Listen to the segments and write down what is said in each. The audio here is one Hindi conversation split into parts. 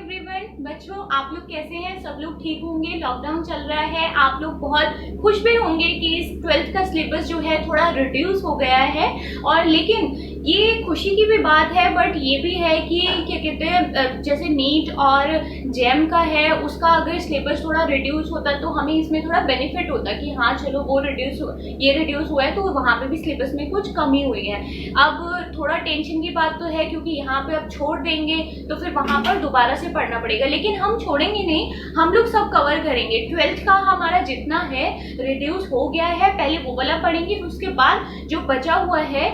एवरीवन, बच्चों आप लोग कैसे हैं? सब लोग ठीक होंगे। लॉकडाउन चल रहा है, आप लोग बहुत खुश भी होंगे कि इस 12th का सिलेबस जो है थोड़ा रिड्यूस हो गया है। और लेकिन ये खुशी की भी बात है, बट ये भी है कि क्या कहते हैं, जैसे नीट और जेम का है, उसका अगर सिलेबस थोड़ा रिड्यूस होता तो हमें इसमें थोड़ा बेनिफिट होता कि हाँ चलो वो ये रिड्यूस हुआ है तो वहाँ पे भी सिलेबस में कुछ कमी हुई है। अब थोड़ा टेंशन की बात तो है क्योंकि यहाँ पे अब छोड़ देंगे तो फिर वहां पर दोबारा से पढ़ना पड़ेगा, लेकिन हम छोड़ेंगे नहीं, हम लोग सब कवर करेंगे। 12th का हमारा जितना है रिड्यूस हो गया है, पहले वो वाला पढ़ेंगे, फिर उसके बाद जो बचा हुआ है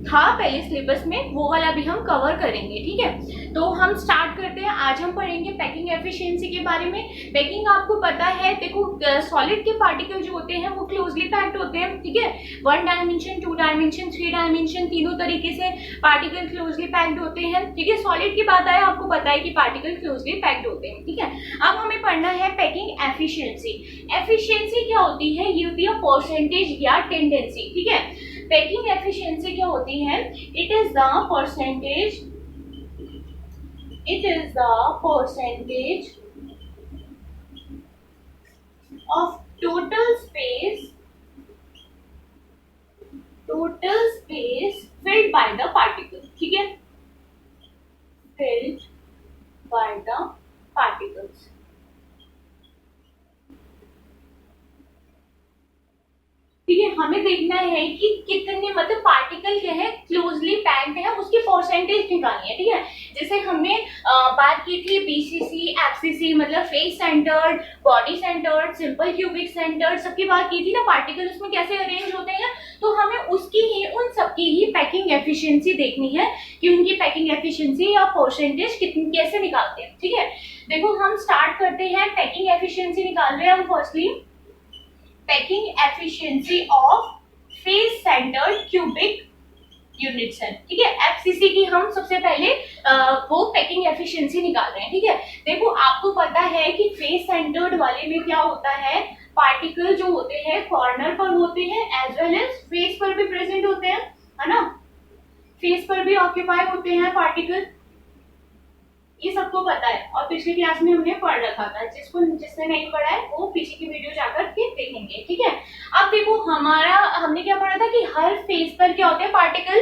था पहले सिलेबस में वो वाला भी हम कवर करेंगे। ठीक है, तो हम स्टार्ट करते हैं। आज हम पढ़ेंगे पैकिंग एफिशिएंसी के बारे में। पैकिंग आपको पता है, देखो सॉलिड के पार्टिकल जो होते हैं वो क्लोजली पैक्ड होते हैं। ठीक है, 1 डायमेंशन, 2 डायमेंशन, 3 डायमेंशन, तीनों तरीके से पार्टिकल क्लोजली पैक्ड होते हैं। ठीक है, सॉलिड की बात आए, आपको पता है कि पार्टिकल क्लोजली पैक्ड होते हैं। ठीक है, अब हमें पढ़ना है पैकिंग एफिशिएंसी। एफिशिएंसी क्या होती है? ये होती है परसेंटेज या टेंडेंसी। ठीक है, पैकिंग एफिशिएंसी क्या होती है? It is the percentage of total space filled by the particle। ठीक है, filled by the particles। ठीक है, हमें देखना है कि कितने मतलब पार्टिकल क्या है क्लोजली पैक्ड है, उसकी परसेंटेज निकालनी है। ठीक है, जैसे हमने बात की थी बीसीसी, एफसीसी मतलब face centred, body centred, simple cubic centred, सबकी बात की थी ना, पार्टिकल उसमें कैसे अरेंज होते हैं। तो हमें उसकी ही उन सबकी ही पैकिंग एफिशिएंसी देखनी है कि उनकी पैकिंग एफिशिएंसी या परसेंटेज कितनी कैसे निकालते हैं। ठीक है, देखो हम स्टार्ट करते हैं। पैकिंग एफिशिएंसी निकाल रहे हैं हम firstly, packing efficiency of face centred cubic units है। ठीक है, एफसीसी की हम सबसे पहले वो पैकिंग एफिशिएंसी निकाल रहे हैं। ठीक है, देखो आपको पता है कि फेस सेंटर्ड वाले में क्या होता है, पार्टिकल जो होते हैं कॉर्नर पर होते हैं एज वेल एज फेस पर भी प्रेजेंट होते हैं, है ना, फेस पर भी ऑक्यूपाई होते हैं पार्टिकल, ये सबको पता है और पिछली क्लास में हमने पढ़ रखा था। जिसने नहीं पढ़ा है वो पीछे की वीडियो जाकर के देखेंगे। ठीक है, अब देखो हमने क्या पढ़ा था कि हर फेस पर क्या होते हैं, पार्टिकल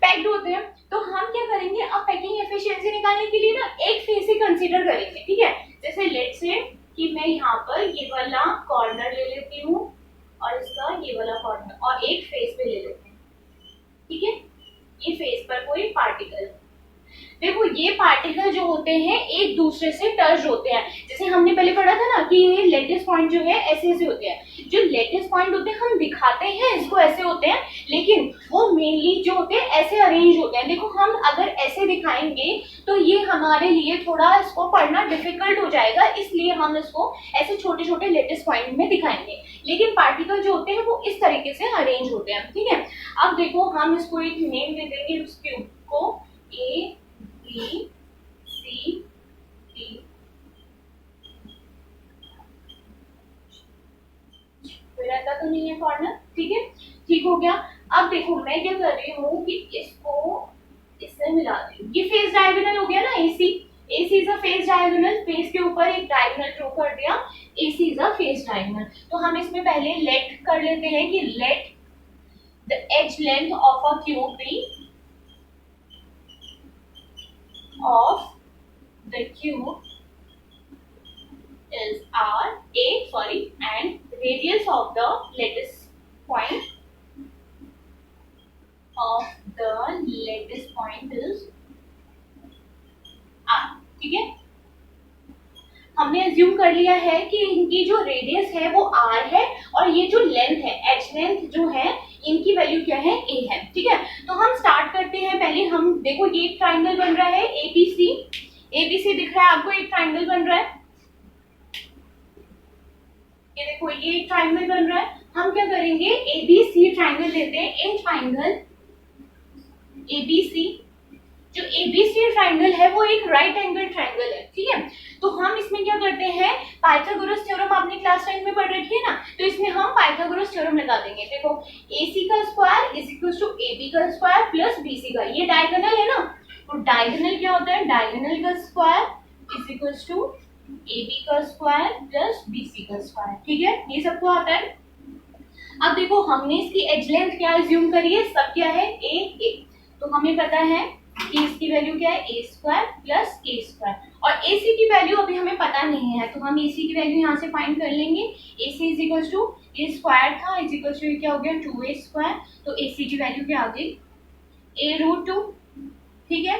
पैक्ड होते हैं। तो हम क्या करेंगे, अब पैकिंग एफिशिएंसी निकालने के लिए ना एक फेस ही कंसीडर करेंगे। ठीक है, जैसे लेट्स से कि मैं यहाँ पर ये वाला कॉर्नर ले लेती हूँ और इसका ये वाला कॉर्नर और एक फेस पे ले लेते हैं। ठीक है, ये फेस पर कोई पार्टिकल, देखो ये पार्टिकल जो होते हैं एक दूसरे से टच होते हैं। जैसे हमने पहले पढ़ा था ना कि ये लेटेस्ट पॉइंट जो है ऐसे ऐसे होते हैं। जो लेटेस्ट पॉइंट होते हैं हम दिखाते हैं इसको ऐसे होते हैं, लेकिन वो मेनली जो होते हैं ऐसे अरेंज होते हैं। देखो हम अगर ऐसे दिखाएंगे तो ये हमारे लिए थोड़ा इसको पढ़ना डिफिकल्ट हो जाएगा, इसलिए हम इसको ऐसे छोटे छोटे लेटेस्ट पॉइंट में दिखाएंगे। लेकिन पार्टिकल जो होते हैं वो इस तरीके से अरेंज होते हैं। ठीक है, अब देखो हम इसको एक नेम दे देंगे उस क्यूब को, ए बी सी डी, रहता तो नहीं है कॉर्नर। ठीक है, ठीक हो गया। अब देखो मैं क्या कर रही हूँ कि इसको इससे मिला रही हूँ। ये फेस डायगोनल हो गया ना, AC is a face diagonal, face के ऊपर एक डायगोनल ड्रॉ कर दिया, AC is a face diagonal. तो हम इसमें पहले लेट कर लेते हैं कि let the edge length of a cube be of the cube is and radius of the lattice point is r। ठीक है, हमने अज्यूम कर लिया है कि इनकी जो रेडियस है वो r है और ये जो लेंथ है एज लेंथ जो है इनकी वैल्यू क्या है, a है। ठीक है, तो हम स्टार्ट करते हैं। पहले हम देखो ये एक ट्राइंगल बन रहा है एबीसी दिख रहा है आपको, एक ट्राइंगल बन रहा है, ये देखो ये एक ट्राइंगल बन रहा है। हम क्या करेंगे, एबीसी ट्राइंगल लेते हैं। इन ट्राइंगल एबीसी, जो एबीसी ट्राइंगल है वो एक राइट एंगल ट्राइंगल है। ठीक है, तो हम इसमें क्या करते हैं, पाइथागोरस थ्योरम आपने क्लास 10 में पढ़ रखी है ना, तो इसमें हम पाइथागोरस थ्योरम लगा देंगे। देखो AC का square is equal to AB का स्क्वायर प्लस BC का, ये डायगोनल है ना, तो डायगोनल क्या होता है, डायगोनल का square is equals to A B का स्क्वायर प्लस बी सी का स्क्वायर। ठीक है, ये सबको आता है। अब देखो हमने इसकी एज लेंथ क्या एज्यूम करी है, सब क्या है ए, तो हमें पता है कि इसकी वैल्यू क्या है ए स्क्वायर प्लस ए स्क्वायर, और ए सी की वैल्यू अभी हमें पता नहीं है, तो हम ए सी की वैल्यू यहाँ से फाइंड कर लेंगे। A C is equal to A square था, इज इक्वल टू क्या हो गया 2a स्क्वायर, तो ए सी की वैल्यू क्या आ गई a√2। ठीक है,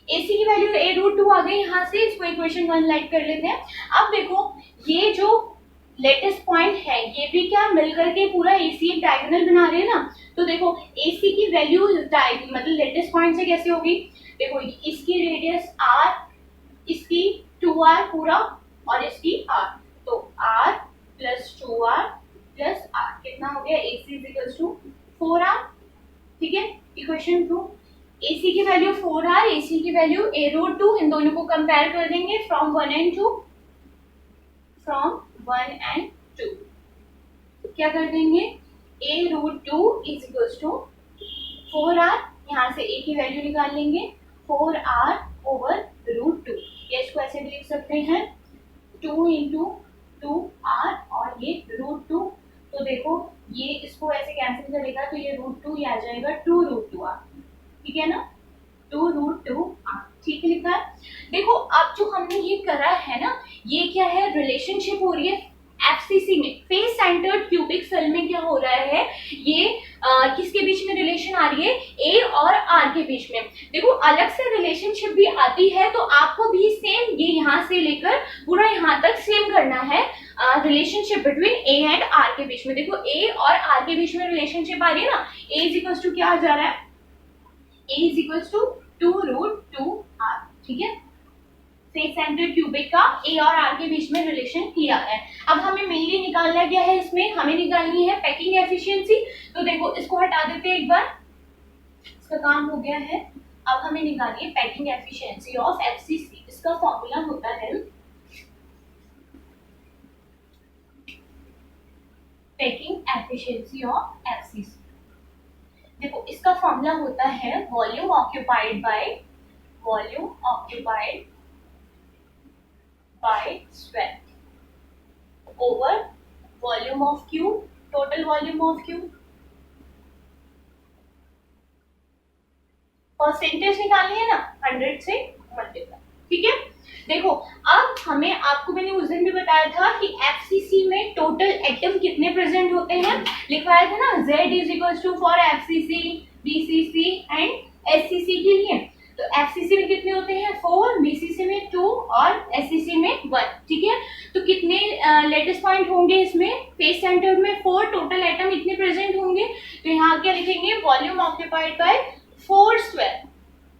ए सी की वैल्यू a√2 आ गई। यहाँ से इसको इक्वेशन 1 लाइट कर लेते हैं। अब देखो ये जो लेटेस्ट पॉइंट है ये भी क्या मिलकर के पूरा AC एक डायगोनल बना रहे हैं ना, तो देखो AC की वैल्यू मतलब लेटेस्ट पॉइंट से कैसे होगी, देखो इसकी रेडियस r, इसकी 2r पूरा और इसकी r, तो r plus 2r plus r कितना हो गया AC is equals to 4r। ठीक है, इक्वेशन 2, AC की वैल्यू 4r, AC की वैल्यू a√2, इन दोनों को कंपेयर कर देंगे फ्रॉम 1 and 2, फ्रॉम 1 and 2 क्या कर देंगे a√2 is equals to 4r, यहाँ से a की वैल्यू निकाल लेंगे 4r ओवर √2, या इसको ऐसे भी लिख सकते हैं 2 इंटू 2r और ये √2, तो देखो ये इसको ऐसे कैंसिल करेगा तो ये √2 ये आ जाएगा 2√2r। ठीक है ना, 2√2r। ठीक है लिखा है। देखो अब जो हमने ये करा है ना, ये क्या है रिलेशनशिप हो रही है एफसीसी में, फेस सेंटर्ड क्यूबिक सेल में क्या हो रहा है, ये किसके बीच में रिलेशन आ रही है ए और आर के बीच में। देखो अलग से रिलेशनशिप भी आती है, तो आपको भी सेम ये यहाँ से लेकर पूरा यहाँ तक सेम करना है relationship between A and R के बीच में। देखो ए और आर के बीच में रिलेशनशिप आ रही है ना, ए इज इक्वल्स टू क्या आ जा रहा है, ए इज इक्वल्स टू 2√2r। ठीक है, फेस सेंटर्ड क्यूबिक का ए और आर के बीच में रिलेशन किया है। अब हमें मेनली निकालना क्या है, इसमें हमें निकालनी है पैकिंग एफिशिएंसी। तो देखो इसको हटा देते हैं एक बार, इसका काम हो गया है। अब हमें निकालनी है पैकिंग एफिशिएंसी ऑफ एफसीसी। इसका फॉर्मूला होता है पैकिंग एफिशिएंसी ऑफ एफसीसी। देखो इसका फॉर्मूला होता है volume occupied by strength over volume of cube, total volume of cube. Percentage निकालनी है ना, 100 से मल्टीप्लाई। ठीक है, देखो अब हमें, आपको मैंने उस दिन भी बताया था कि एफसीसी में टोटल एटम कितने प्रेजेंट होते हैं, लिखवाया था ना Z is equal to four FCC, BCC and SCC के लिए। तो एफसीसी में कितने होते हैं 4, बीसीसी में 2 और एससीसी में 1। ठीक है, तो कितने लेटेस्ट पॉइंट होंगे इसमें, फेस सेंटर में 4, टोटल एटम इतने प्रेजेंट होंगे। तो यहाँ क्या लिखेंगे वॉल्यूम ऑक्यूपाइड बाय 4 स्क्वायर।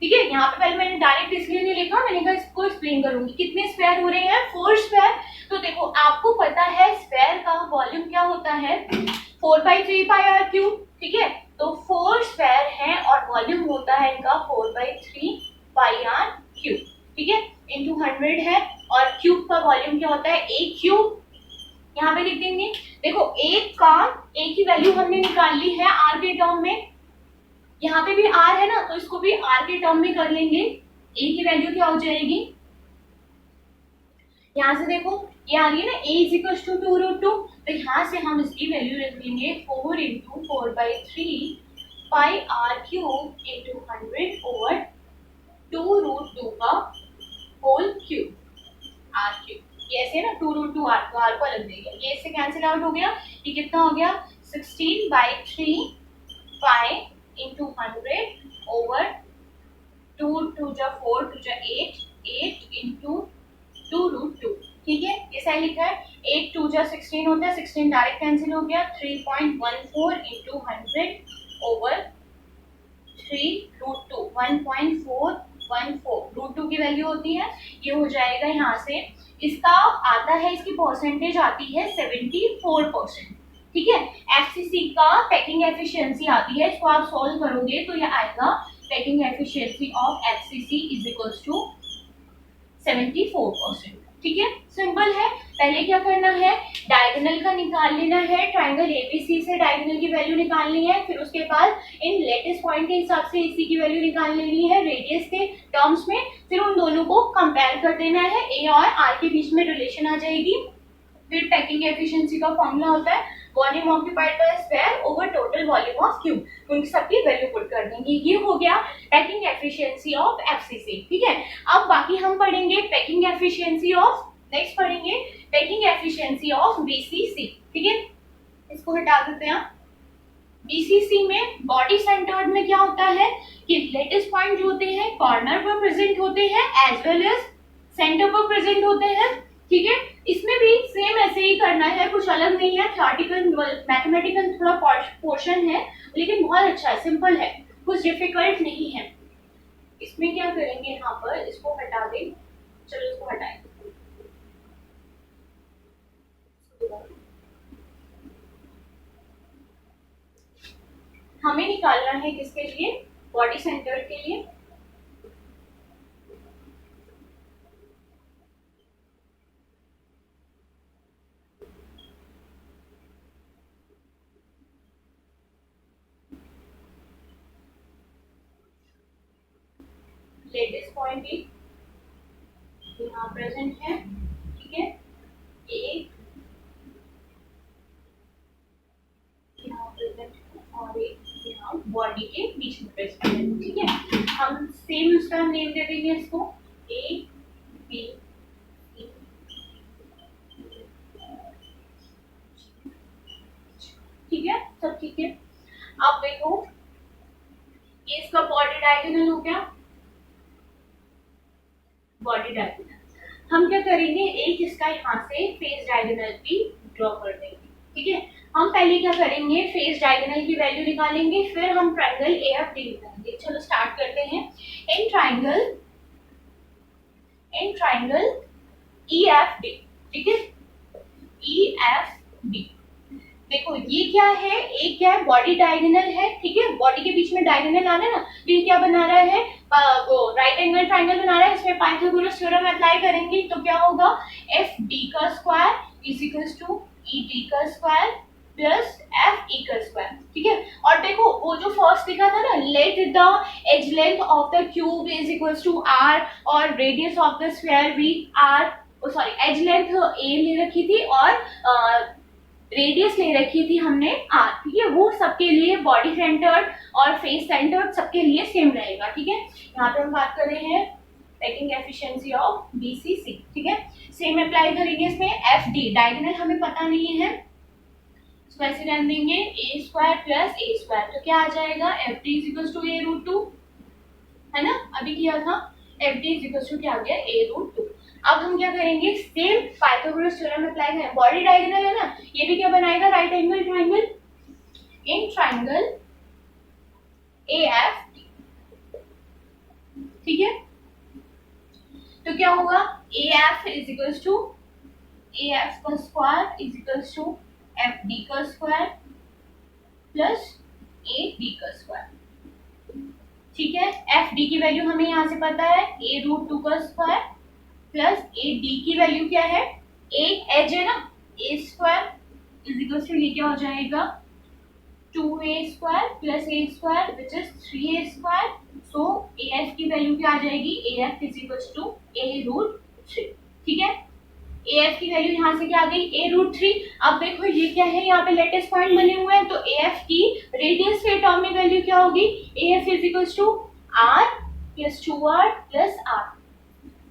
ठीक है, यहाँ पे पहले मैंने डायरेक्ट इसलिए नहीं लिखा, मैंने कहा इसको एक्सप्लेन करूंगी कितने स्क्वायर हो रहे हैं 4 स्क्वायर। तो देखो आपको पता है स्क्वायर का वॉल्यूम क्या होता है 4/3πr³। ठीक है, तो 4 स्क्वायर है और वॉल्यूम होता है इनका 4/3πr³। ठीक है, इंटू 100 है, और क्यूब का वॉल्यूम क्या होता है a क्यूब, यहाँ पे लिख देंगे। देखो a की वैल्यू हमने निकाल ली है r के टर्म में, यहाँ पे भी r है ना, तो इसको भी r के टर्म में कर लेंगे। a की वैल्यू क्या हो जाएगी, यहाँ से देखो ये आ रही है ना a इज इक्वल टू 2√2, तो यहाँ से हम इसकी वैल्यू रख लेंगे 4 इंटू 4/3πr³ इंटू 100 ओवर 2√2 का होल क्यूब r³। ये ऐसे ना 2√2r, तो r को अलग देगा, ये इससे कैंसिल आउट हो गया। ये कितना हो गया 16/3π इंटू 100 ओवर 2 2 जा 4 2 जा 8 इंटू 2√2। ठीक है, ये सही लिखा है। 8 2 जा 16 होता है, 16 डायरेक्ट कैंसिल हो गया। 3.14 इंटू 100 ओवर 3√2, 1.414 √2 की वैल्यू होती है। ये हो जाएगा यहाँ से, इसका आता है, इसकी परसेंटेज आती है 74%। ठीक है, एफसीसी का पैकिंग एफिशिएंसी आती है, इसको आप सॉल्व करोगे तो ये आएगा packing efficiency of FCC is equals to 74%। ठीक है, सिंपल है। पहले क्या करना है, डायगोनल का निकाल लेना है, ट्राइंगल एबीसी से डायगोनल की वैल्यू निकालनी है, फिर उसके बाद इन लेटेस्ट पॉइंट के हिसाब से एसी की वैल्यू निकाल लेनी है रेडियस के टर्म्स में, फिर उन दोनों को कंपेयर कर देना है, ए और आर के बीच में रिलेशन आ जाएगी। फिर पैकिंग एफिशिएंसी का फॉर्मूला होता है volume occupied by square over total volume of cube, उनकी सबकी वैल्यू पुट कर देंगे। ये हो गया पैकिंग एफिशिएंसी ऑफ एफसीसी। ठीक है, अब बाकी हम पढ़ेंगे पैकिंग एफिशिएंसी ऑफ, नेक्स्ट पढ़ेंगे पैकिंग एफिशिएंसी ऑफ बीसीसी। ठीक है, इसको हटा देते हैं। बीसीसी में बॉडी सेंटर्ड में क्या होता है कि लेटेस्ट पॉइंट जो होते हैं कॉर्नर पर प्रेजेंट होते हैं एज वेल एज सेंटर पर प्रेजेंट होते हैं। ठीक है, इसमें भी सेम ऐसे ही करना है, कुछ अलग नहीं है। थ्योरेटिकल मैथमेटिकल थोड़ा पोर्शन है, लेकिन बहुत अच्छा है, सिंपल है, कुछ डिफिकल्ट नहीं है। इसमें क्या करेंगे, यहाँ पर इसको हटा दें, चलो इसको हटाएं। हमें निकालना है किसके लिए, बॉडी सेंटर के लिए। लेटेस्ट पॉइंट भी यहाँ प्रेजेंट है। ठीक है, एक यहाँ प्रेजेंट है और एक यहाँ बॉडी के बीच में प्रेजेंट है। ठीक है, हम सेम उसका नेम दे देंगे इसको ए बी सी। ठीक है, सब ठीक है। अब देखो ये इसका बॉडी डायगोनल हो गया, बॉडी डायगोनल। हम क्या करेंगे, एक इसका यहाँ से फेस डायगोनल भी ड्रॉ कर देंगे। ठीक है, हम पहले क्या करेंगे, फेस डायगोनल की वैल्यू निकालेंगे, फिर हम ट्रायंगल एएफडी निकालेंगे। चलो स्टार्ट करते हैं। In triangle EFD. ठीक है, ईएफडी देखो ये क्या है, एक क्या है बॉडी डायगोनल है। ठीक है, बॉडी के बीच में डायगोनल आना ना, तो ये क्या बना रहा है, वो राइट एंगल ट्रायंगल बना रहा है। इसमें पाइथागोरस थ्योरम अप्लाई करेंगे तो क्या होगा, एफ डी का square is equals to E D का स्क्वायर प्लस एफ ई का स्क्वायर। ठीक है, और देखो वो जो फर्स्ट लिखा था ना, let the edge length of the cube is equals to R और रेडियस ऑफ द स्फीयर भी R, sorry edge length A ले रखी थी और रेडियस ले रखी थी हमने आर। ठीक है, वो सबके लिए बॉडी सेंटर्ड और फेस सेंटर्ड सबके लिए सेम रहेगा। ठीक है, यहाँ पे हम बात कर रहे हैं पैकिंग एफिशिएंसी ऑफ बीसीसी। ठीक है, सेम अप्लाई करेंगे इसमें। एफ डी डायगोनल हमें पता नहीं है, इसको ऐसे रहने देंगे A square plus A square, तो क्या आ जाएगा, F D is equal to A root two, है ना, अभी किया था। F D is equal to क्या आ गया, ए रूट टू। अब हम क्या करेंगे, सेम पाइथागोरस थ्योरम अप्लाई करें। बॉडी डायगोनल है ना, ये भी क्या बनाएगा, right angle triangle. In triangle AFD. ठीक है, तो क्या होगा, AF is equals to AF का square is equals to F D का स्क्वायर प्लस ए डी का स्क्वायर। ठीक है, एफ डी की वैल्यू हमें यहाँ से पता है, ए रूट टू का स्क्वायर प्लस ए डी की वैल्यू क्या है, ए एज है ना, A square is equal to ये क्या हो जाएगा, 2a square plus A square which is 3a square. So A F की वैल्यू क्या आ जाएगी, A F is equal to A root 3। ठीक है, ए एफ की वैल्यू यहाँ से क्या आ गई, ए रूट 3। अब देखो ये क्या है, यहाँ पे लेटेस्ट पॉइंट बने हुए हैं, तो ए एफ की रेडियस के टर्म में वैल्यू क्या होगी, A F is equal to R plus 2r plus R,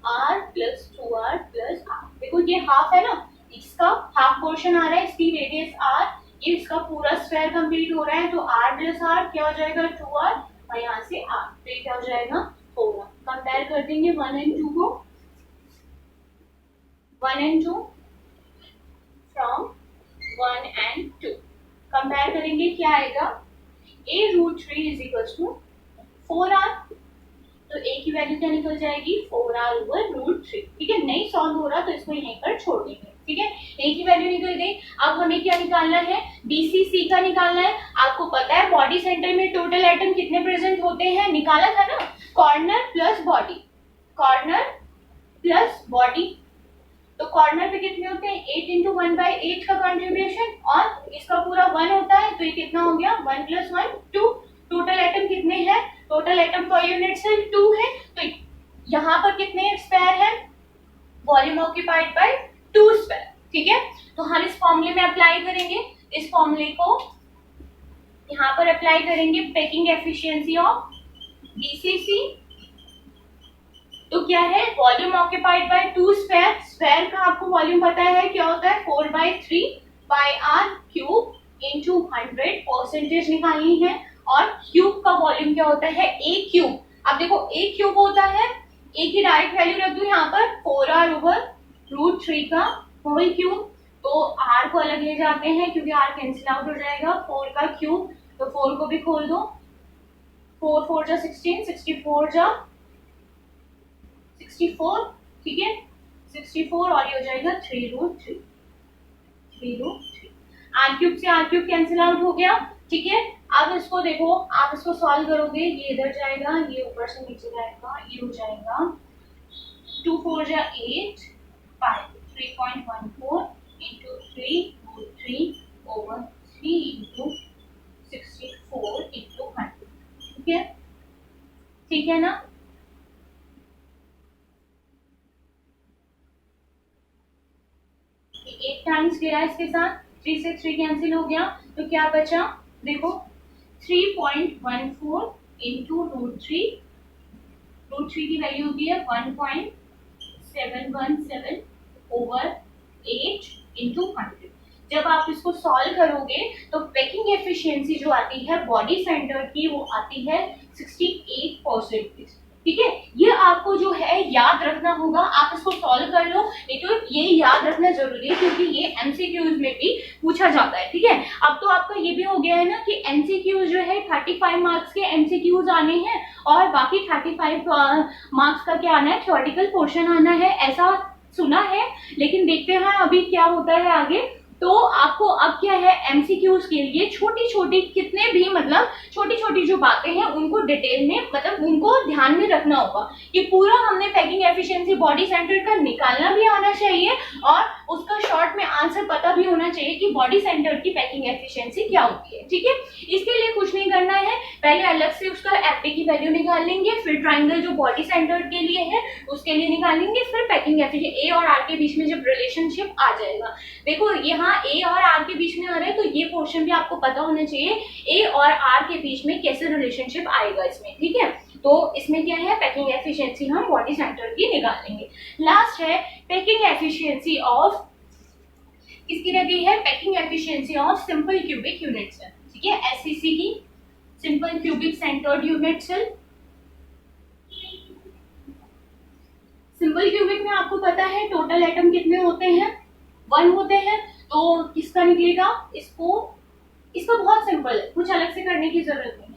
R plus 2r plus R. देखो ये हाफ है ना, इसका हाफ पोर्शन आ रहा है, इसकी रेडियस आर, ये इसका पूरा स्क्वायर कंप्लीट हो रहा है, तो आर प्लस आर क्या हो जाएगा, 2r और यहाँ से आर, तो ये क्या हो जाएगा, 4r। कंपेयर कर देंगे 1 एंड 2 को, 1 एंड 2 फ्रॉम 1 एंड 2 कंपेयर करेंगे, क्या आएगा, a root 3 is equal to 4r, तो a की वैल्यू क्या निकल जाएगी, 4r ओवर रूट 3। ठीक है, नहीं सॉल्व हो रहा तो इसको यहीं पर छोड़ देंगे। ठीक है, a की वैल्यू निकल गई। अब हमें क्या निकालना है, बीसीसी का निकालना है। आपको पता है बॉडी सेंटर में टोटल एटम कितने प्रेजेंट होते हैं, निकाला था ना, corner plus body, corner plus body. तो कॉर्नर पे कितने होते हैं, 8 इंटू 1/8 का कंट्रीब्यूशन, और इसका पूरा 1 होता है, तो ये कितना हो गया, 1 + 1 2। टोटल एटम कितने हैं, total atom per unit cell 2 है, तो यहाँ पर कितने स्क्वायर है, वॉल्यूम ऑक्यूपाइड बाय 2 स्क्वायर, ठीक है। तो हम इस फॉर्मूले में अप्लाई करेंगे, इस फॉर्मूले को यहाँ पर अप्लाई करेंगे, पैकिंग एफिशिएंसी ऑफ बीसीसी। तो क्या है, volume occupied by 2 square, square का आपको वॉल्यूम पता है क्या होता है, 4/3 पाई आर क्यूब इंटू 100 परसेंटेज निकालनी है, और क्यूब का वॉल्यूम क्या होता है, ए क्यूब। अब देखो ए क्यूब होता है, ए की डायरेक्ट वैल्यू रख दो यहाँ पर 4r/√3 का होल क्यूब, तो r को अलग ले जाते हैं क्योंकि r कैंसिल आउट हो जाएगा, 4 का क्यूब, तो 4 को भी खोल दो, 4 4 जा 16, 64 जा 64, ठीक है, 64 और ये हो जाएगा 3√3, 3√3। आर क्यूब से आर क्यूब कैंसिल आउट हो गया, ठीक है। अब इसको देखो, आप इसको सॉल्व करोगे, ये इधर जाएगा, ये ऊपर से नीचे जाएगा, ये हो जाएगा 2 4 जा 8 पाई 3.14 इंटू 3√3/3 इंटू 64 इंटू 100, ठीक है, ठीक है ना। एक टाइम्स गया इसके साथ, 3 से 3 कैंसिल हो गया, तो क्या बचा, देखो 3.14 इंटू √3, √3 की वैल्यू होती है 1.717/8 इंटू 100। जब आप इसको सॉल्व करोगे तो पैकिंग एफिशिएंसी जो आती है बॉडी सेंटर की, वो आती है 68%, ठीक है। ये आपको जो है याद रखना होगा, आप इसको सॉल्व कर लो, नहीं तो ये याद रखना जरूरी है क्योंकि ये एमसीक्यूज में भी पूछा जाता है, ठीक है। अब तो आपका ये भी हो गया है ना कि एमसीक्यूज जो है 35 मार्क्स के एमसीक्यूज आने हैं, और बाकी 35 मार्क्स का क्या आना है, थ्योरेटिकल पोर्शन आना है, ऐसा सुना है, लेकिन देखते हैं अभी क्या होता है आगे। तो आपको अब क्या है, एमसीक्यूज के लिए छोटी छोटी कितने भी मतलब छोटी छोटी जो बातें हैं उनको डिटेल में मतलब उनको ध्यान में रखना होगा कि पूरा हमने पैकिंग एफिशिएंसी बॉडी सेंटर का निकालना भी आना चाहिए, और उसका शॉर्ट में आंसर पता भी होना चाहिए कि बॉडी सेंटर की पैकिंग एफिशिएंसी क्या होती है, ठीक है। इसके लिए कुछ नहीं करना है, पहले अलग से उसका एफपी की वैल्यू निकाल लेंगे, फिर ट्राइंगल जो बॉडी सेंटर के लिए है उसके लिए निकालेंगे, फिर पैकिंग एफिशिएंसी ए और आर के बीच में जब रिलेशनशिप आ जाएगा, देखो यहाँ ए और आर के बीच में आ रहा है, तो ये पोर्शन भी आपको पता होना चाहिए ए और आर के बीच में कैसे रिलेशनशिप आएगा इसमें, ठीक है। तो इसमें क्या है, पैकिंग एफिशिएंसी हम बॉडी सेंटर की निकालेंगे। लास्ट है पैकिंग एफिशिएंसी ऑफ, किसकी रहती है, packing efficiency of simple cubic unit cell, ठीक है, एससीसी की, simple cubic centered unit cell. Simple cubic में आपको पता है टोटल एटम कितने होते हैं, 1 होते हैं, तो किसका निकलेगा, इसका बहुत सिंपल है, कुछ अलग से करने की जरूरत नहीं है।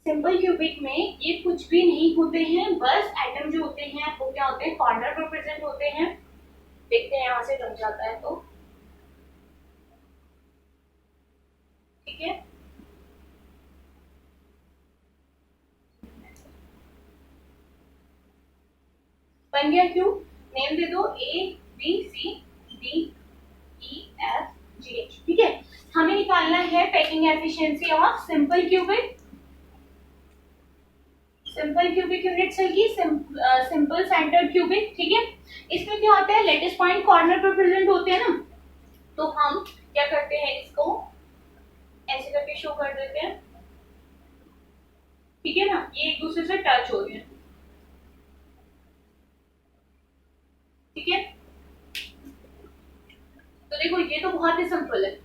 सिंपल क्यूबिक में ये कुछ भी नहीं होते हैं, बस एटम जो होते हैं वो क्या होते हैं, कॉर्नर पर प्रेजेंट होते हैं, देखते हैं यहां से बन जाता है तो, ठीक है। बन गया क्यूब, नेम दे दो ABCDEFGH, ठीक है। हमें निकालना है packing efficiency of simple cubic unit cell की, सिंपल सेंटर्ड क्यूबिक, ठीक है। इसमें क्या होता है, लेटेस्ट पॉइंट कॉर्नर पर प्रेजेंट होते हैं ना, तो हम क्या करते हैं, इसको ऐसे करके शो कर देते हैं, ठीक है ना, ये एक दूसरे से टच हो रहे हैं, ठीक है। तो देखो ये तो बहुत ही सिंपल है,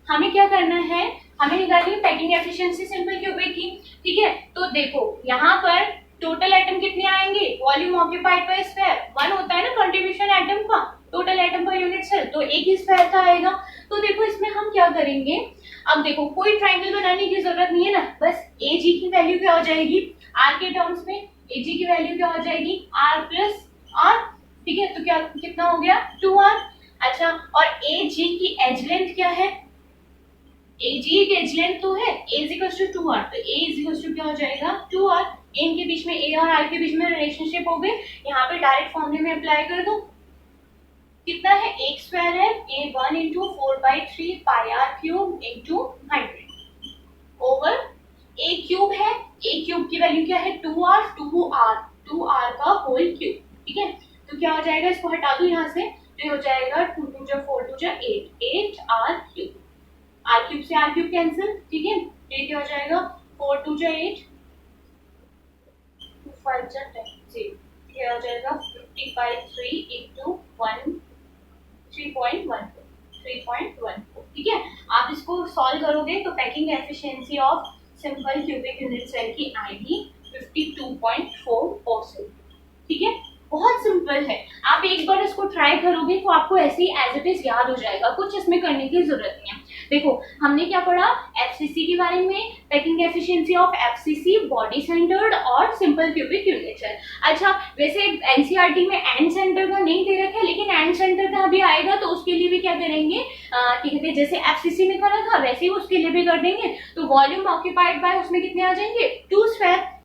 हमें क्या करना है, हमें निकालनी है पैकिंग एफिशिएंसी सिंपल क्यूबिक की, ठीक है। तो देखो यहाँ पर टोटल एटम कितने आएंगे, वॉल्यूम ऑक्यूपाइड बाय स्क्वायर, 1 होता है ना कंट्रीब्यूशन एटम का total atom per unit cell, तो एक ही स्क्वायर का आएगा। तो देखो इसमें हम क्या करेंगे, अब देखो कोई ट्राइंगल बनाने की जरूरत नहीं है ना, बस ए जी की वैल्यू क्या हो जाएगी, आर के टर्म्स में ए जी की वैल्यू क्या हो जाएगी, आर प्लस आर, ठीक है। तो क्या कितना हो गया, 2r। अच्छा, और ए जी की एज लेंथ क्या है, ए जी की एज लेंथ तो है a = 2r, तो a = क्या हो जाएगा 2r, इनके बीच में a और r के बीच में रिलेशनशिप हो गई, यहाँ पे डायरेक्ट फॉर्मूले में अप्लाई कर दो, कितना है, एक स्क्वायर है a1 × 4/3 पाई r³ × 100 ओवर ए क्यूब है, ए क्यूब की वैल्यू क्या है 2r, 2r का होल क्यूब, ठीक है। तो क्या हो जाएगा, इसको हटा दो यहाँ से, तो ये हो जाएगा 2 2 जा 4 2 जा 8, 8r क्यूब, r क्यूब से r क्यूब कैंसिल, ठीक है। ये क्या हो जाएगा 4 2 जा 8, 2 5 जा 10, क्या हो जाएगा 50/3 into 3.14, 3.14, ठीक है। आप इसको सॉल्व करोगे तो packing efficiency of simple cubic unit cell की आएगी 52.4%, ठीक है। बहुत सिंपल है, आप एक बार इसको ट्राई करोगे तो आपको ऐसे ही एज इट इज याद हो जाएगा, कुछ इसमें करने की जरूरत नहीं है। देखो हमने क्या पढ़ा, एफसीसी के बारे में, packing efficiency of FCC, body centred और सिंपल क्यूबिक यूनिट सेल। अच्छा वैसे एनसीईआरटी में एंड सेंटर का नहीं दे रखा है, लेकिन एंड सेंटर का अभी आएगा तो उसके लिए भी क्या करेंगे, ठीक है, जैसे एफसीसी में करा था वैसे ही उसके लिए भी कर देंगे। तो वॉल्यूम ऑक्यूपाइड बाय उसमें कितने आ जाएंगे 2 स्क्वायर,